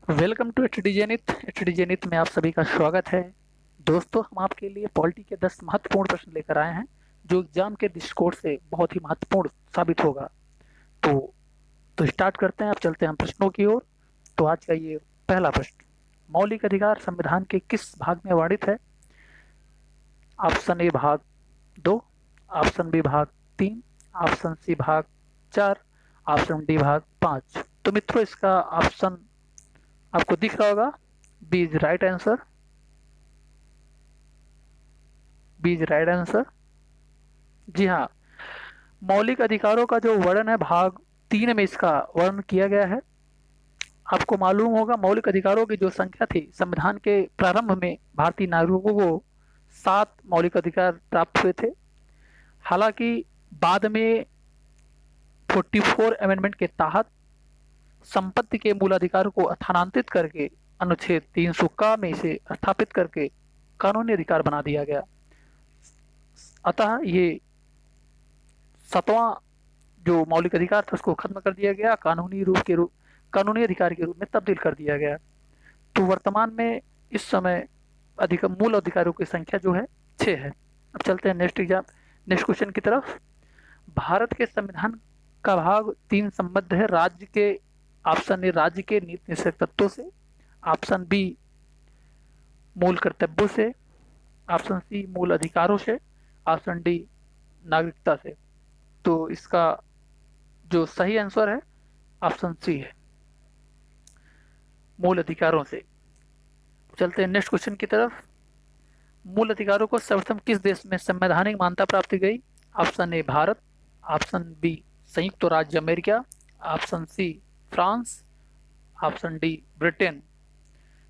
Welcome to H D Zenith. H D Zenith में आप सभी का स्वागत है। दोस्तों, हम आपके लिए पॉलिटी के 10 महत्वपूर्ण प्रश्न लेकर आए हैं जो एग्जाम के दृष्टिकोण से बहुत ही महत्वपूर्ण साबित होगा। तो तो स्टार्ट करते हैं। अब चलते हैं हम प्रश्नों की ओर। तो आज का ये पहला प्रश्न, मौलिक अधिकार संविधान के किस भाग में वर्णित है? ऑप्शन ए भाग 2, ऑप्शन बी भाग 3, ऑप्शन सी भाग 4, ऑप्शन डी भाग 5। तो मित्रों, इसका ऑप्शन आपको दिख रहा होगा। B is right answer. B is right answer. जी हाँ, मौलिक अधिकारों का जो वर्णन है भाग 3 में इसका वर्णन किया गया है। आपको मालूम होगा, मौलिक अधिकारों की जो संख्या थी संविधान के प्रारंभ में भारतीय नागरिकों को 7 मौलिक अधिकार प्राप्त हुए थे। हालांकि बाद में 44 अमेंडमेंट के तहत संपत्ति के मूल अधिकार को स्थानांतरित करके अनुच्छेद 300 का में इसे स्थापित करके कानूनी अधिकार बना दिया गया। अतः ये 7वां जो मौलिक अधिकार था उसको खत्म कर दिया गया, कानूनी अधिकार के रूप में तब्दील कर दिया गया। तो वर्तमान में इस समय अधिक मूल अधिकारों की संख्या जो है 6 है। अब चलते हैं नेक्स्ट क्वेश्चन की तरफ। भारत के संविधान का भाग 3 संबद्ध है राज्य के, ऑप्शन ए राज्य के नीति निषेध तत्वों से, ऑप्शन बी मूल कर्तव्यों से, ऑप्शन सी मूल अधिकारों से, ऑप्शन डी नागरिकता से। तो इसका जो सही आंसर है ऑप्शन सी है, मूल अधिकारों से। चलते हैं नेक्स्ट क्वेश्चन की तरफ। मूल अधिकारों को सर्वप्रथम किस देश में संवैधानिक मान्यता प्राप्त की गई? Option A Bharat, option B संयुक्त राज्य America, option C France, option D Britain.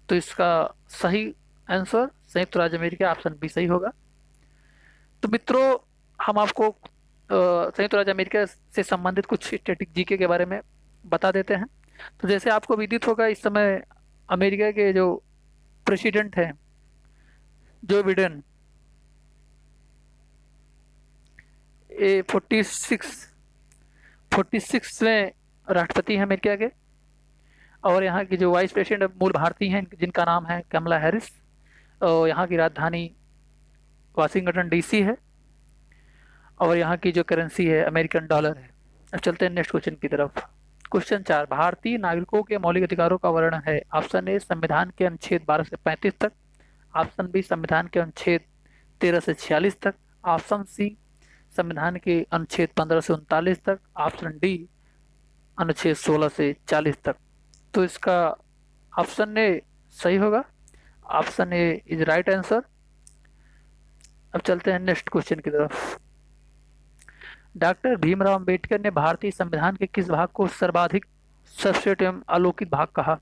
तो इसका सही आंसर संयुक्त राज्य अमेरिका, ऑप्शन बी सही होगा। तो मित्रों, हम आपको संयुक्त राज्य अमेरिका से संबंधित कुछ स्टैटिक जीके के बारे में बता देते हैं। तो जैसे आपको विदित होगा, इस समय अमेरिका के जो प्रेसिडेंट हैं जो बिडेन, ये 46वें राष्ट्रपति हैं अमेरिका के। और यहाँ की जो वाइस प्रेसिडेंट मूल भारतीय हैं जिनका नाम है कमला हैरिस। और यहाँ की राजधानी वाशिंगटन डीसी है। और यहाँ की जो करेंसी है अमेरिकन डॉलर है। अब चलते हैं नेक्स्ट क्वेश्चन की तरफ। क्वेश्चन 4, भारतीय नागरिकों के मौलिक अधिकारों का वर्णन है। ऑप्शन ए संविधान के अनुच्छेद 12 से 35 तक, ऑप्शन बी संविधान के अनुच्छेद 13 से 46 तक, ऑप्शन सी संविधान के अनुच्छेद 15 से 39 तक, ऑप्शन डी अनुच्छेद 16 से 40 तक। तो इसका ऑप्शन ए सही होगा। Option A is right answer. अब चलते हैं नेक्स्ट क्वेश्चन की तरफ। डॉक्टर भीमराव अंबेडकर ने भारतीय संविधान के किस भाग को सर्वाधिक सर्वश्रेष्ठ एवं अलौकिक भाग कहा?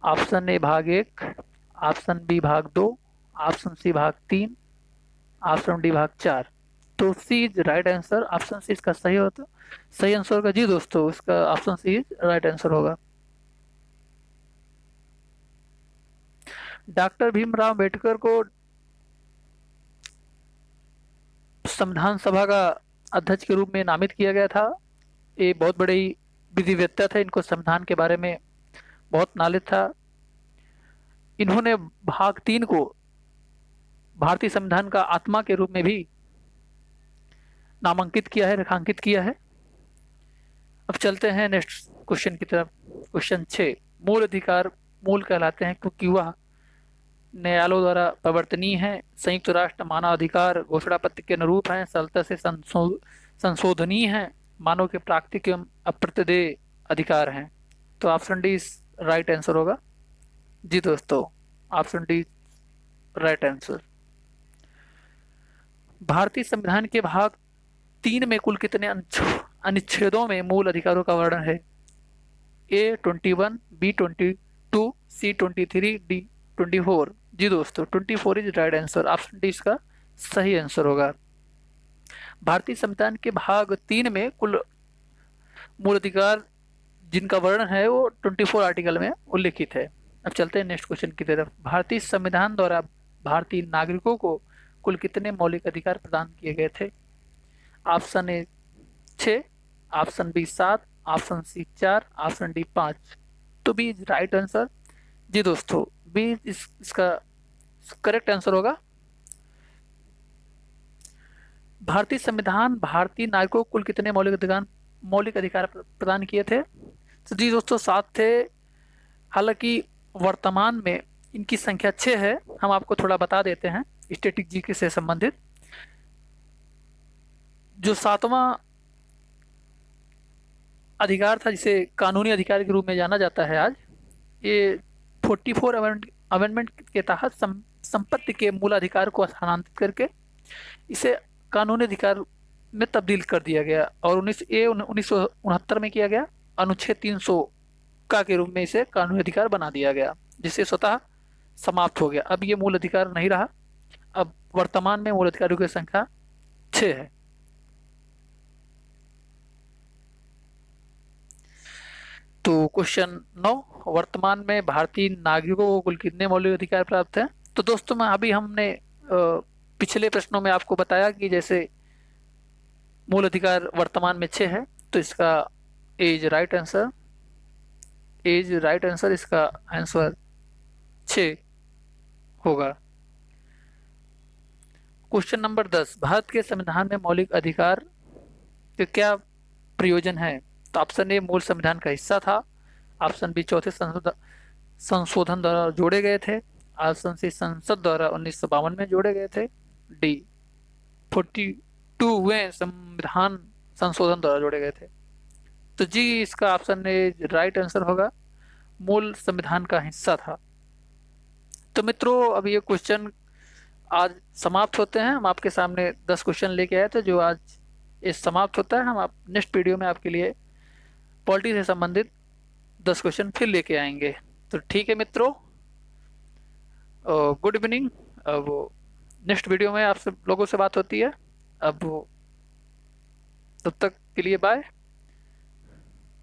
ऑप्शन ए भाग 1, ऑप्शन बी भाग 2, ऑप्शन सी भाग 3, ऑप्शन डी भाग 4। तो C is right answer. Option C इसका सही आंसर होगा। जी दोस्तों, इसका option C is right answer होगा। डॉक्टर भीमराव अंबेडकर को संविधान सभा का अध्यक्ष के रूप में नामित किया गया था। ये बहुत बड़े विधिवेत्ता थे, इनको संविधान के बारे में बहुत नॉलेज था। इन्होंने भाग 3 को भारतीय संविधान का आत्मा के रूप में भी नामांकित किया है, रेखांकित किया है। अब चलते हैं नेक्स्ट क्वेश्चन की तरफ। क्वेश्चन 6, मूल अधिकार मूल कहलाते हैं क्योंकि वह न्यायालयों द्वारा प्रवर्तनीय है, संयुक्त राष्ट्र मानव अधिकार घोषणा पत्र के अनुरूप हैं, सरलता से संशोधनीय हैं, मानव के प्राकृतिक एवं अप्रत्यदेय अधिकार हैं। तो ऑप्शन डी राइट आंसर होगा। जी दोस्तों, ऑप्शन डी राइट आंसर। भारतीय संविधान के भाग 3 में कुल कितने अनुच्छेदों में मूल अधिकारों का वर्णन है? ए 21, बी 22, सी 23, डी 24। जी दोस्तों, 24 is right answer. Option D इसका सही आंसर होगा। भारतीय संविधान के भाग 3 में कुल मूल अधिकार जिनका वर्णन है वो 24 आर्टिकल में उल्लिखित है। अब चलते हैं नेक्स्ट क्वेश्चन की तरफ। भारतीय संविधान द्वारा भारतीय नागरिकों को कुल कितने मौलिक अधिकार प्रदान किए गए थे? Option A 6, option B 7, option C 4, option D 5। तो बी इज राइट आंसर। जी दोस्तों, बी इसका करेक्ट आंसर होगा। भारतीय संविधान भारतीय नागरिकों को कुल कितने मौलिक अधिकार प्रदान किए थे? तो जी दोस्तों, 7 थे। हालांकि वर्तमान में इनकी संख्या 6 है। हम आपको थोड़ा बता देते हैं स्टैटिक जीके से संबंधित। जो 7वां अधिकार था, जिसे कानूनी अधिकार के रूप में जाना जाता है आज, ये 44 अमेंडमेंट के तहत संपत्ति के मूल अधिकार को स्थानांतरित करके इसे कानूनी अधिकार में तब्दील कर दिया गया, और 1969 में किया गया। अनुच्छेद 300 का के रूप में इसे कानूनी अधिकार बना दिया गया, जिससे स्वतः समाप्त हो गया। अब ये मूल अधिकार नहीं रहा। अब वर्तमान में मूल अधिकारों की संख्या 6 है। तो क्वेश्चन 9, वर्तमान में भारतीय नागरिकों को कुल कितने मौलिक अधिकार प्राप्त हैं? तो दोस्तों, मैं अभी हमने पिछले प्रश्नों में आपको बताया कि जैसे मूल अधिकार वर्तमान में 6 है, तो इसका एज राइट आंसर, इसका आंसर 6 होगा। क्वेश्चन नंबर 10, भारत के संविधान में मौलिक अधिकार के क्या प्रयोजन है? तो ऑप्शन ए मूल संविधान का हिस्सा था। ऑप्शन बी चौथे संशोधन द्वारा जोड़े गए थे। ऑप्शन सी संसद द्वारा 1952 में जोड़े गए थे। डी 42वें संविधान संशोधन द्वारा जोड़े गए थे। तो जी, इसका ऑप्शन ए राइट आंसर होगा, मूल संविधान का हिस्सा था। तो मित्रों, अब ये क्वेश्चन आज समाप्त होते हैं। हम आपके सामने 10 क्वेश्चन लेके आए थे, जो आज ये समाप्त होता है। हम आप नेक्स्ट वीडियो में आपके लिए पॉलिटी से संबंधित 10 क्वेश्चन फिर लेके आएंगे। तो ठीक है मित्रों, गुड इवनिंग। अब नेक्स्ट वीडियो में आपसे लोगों से बात होती है। अब तब तक के लिए बाय।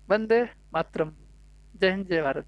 वंदे मातरम। जय हिंद, जय भारत।